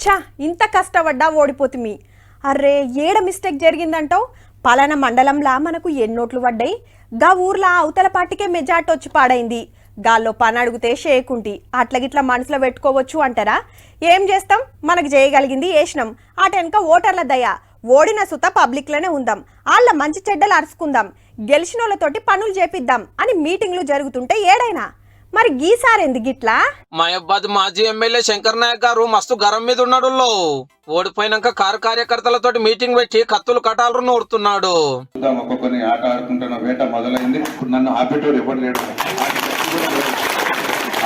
ఛా ఇంత కష్టపడ్డా ఓడిపోతుమి. అర్రే ఏడ మిస్టేక్ జరిగిందంటావు? పలానా మండలంలా మనకు ఎన్నోట్లు పడ్డాయి, గా ఊర్లా అవతల పార్టీకే మెజార్టీ వచ్చి పాడైంది. గాల్లో పని అడిగితే షేకుంటి అట్లగిట్లా మనసులో పెట్టుకోవచ్చు అంటారా? ఏం చేస్తాం, మనకు చేయగలిగింది వేసినాం. అటెనక ఓటర్ల దయ. ఓడిన సుత పబ్లిక్లోనే ఉందాం, వాళ్ళ మంచి చెడ్డలు అరుచుకుందాం, గెలిచిన వాళ్ళతోటి పనులు చేపిద్దాం అని మీటింగ్లు జరుగుతుంటే ఏడైనా మరి గీసారి ఎందుకు గిట్లా? మహబాద్ మాజీ ఎమ్మెల్యే శంకర్ నాయక్ గారు మస్తు గరం మీద ఉన్నాడు. ఓడిపోయినాక కార్యకర్తలతో మీటింగ్ పెట్టి కత్తులు కటాలు నూరుతున్నాడు. ఒక్కొక్కరిని ఆట ఆడుకుంటున్న వేట మొదలైంది. నన్ను ఆపేటోడు ఎవరు లేడు,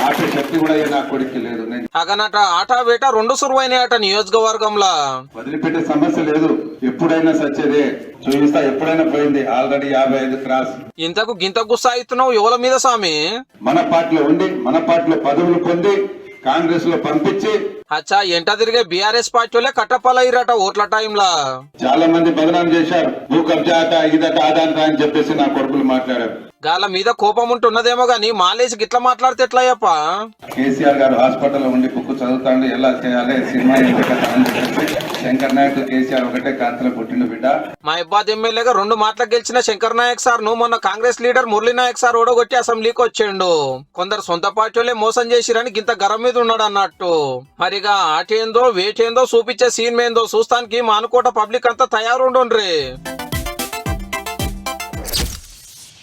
ఆపే శక్తి కూడా నా కొడుకు లేదు. అగనట ఆట వేట రెండు సురువైనాయట నియోజకవర్గంలో. వదిలిపెట్టే సమస్య లేదు, ఎప్పుడైనా సచ్చేదే చూపిస్తా. ఎప్పుడైనా పోయింది ఆల్రెడీ 55 క్రాస్. ఇంతకు గింత గుస్సా అవుతున్నావు ఎవల మీద స్వామి? మన పార్టీలో ఉండి మన పార్టీలో పదవులు పొంది కాంగ్రెస్ లో పంపించి అచ్చా ఎంట తిరిగే బీఆర్ఎస్ పార్టీలే కట్టపాలయ్యారట ఓట్ల టైంలా. చాలా మంది బదనాం చేశారు. భూ కబ్జా అట ఇదట అదంతా అని చెప్పేసి నా కొడుకులు మాట్లాడారు. గాల మీద కోపం ఉంటున్నదేమో గాని మాలేసి గిట్లా మాట్లాడితే ఎట్లయ్యప్ప? కేసీఆర్ గారు హాస్పిటల్లో ఉండి బుక్ చదువుతాడు, ఎలా చేయాలి సినిమా శంకర్ నాయక్ కేసీఆర్ ఒకటే కాంతలో పుట్టిన బిడ్డ. మహబాద్ ఎమ్మెల్యేగా 2 మాటలకు గెలిచిన శంకర్ నాయక్ సార్ ను మొన్న కాంగ్రెస్ లీడర్ మురళీ నాయక్ సార్ ఓడగొట్టి అసెంబ్లీకి వచ్చిండు. కొందరు సొంత పార్టీలే మోసం చేసిరని గింత గరం మీద ఉన్నాడు అన్నట్టు. మరిగా ఆటేందో వేటేందో చూపించే సీన్ మేందో చూస్తానికి మానుకోట పబ్లిక్ అంతా తయారుండ్రి.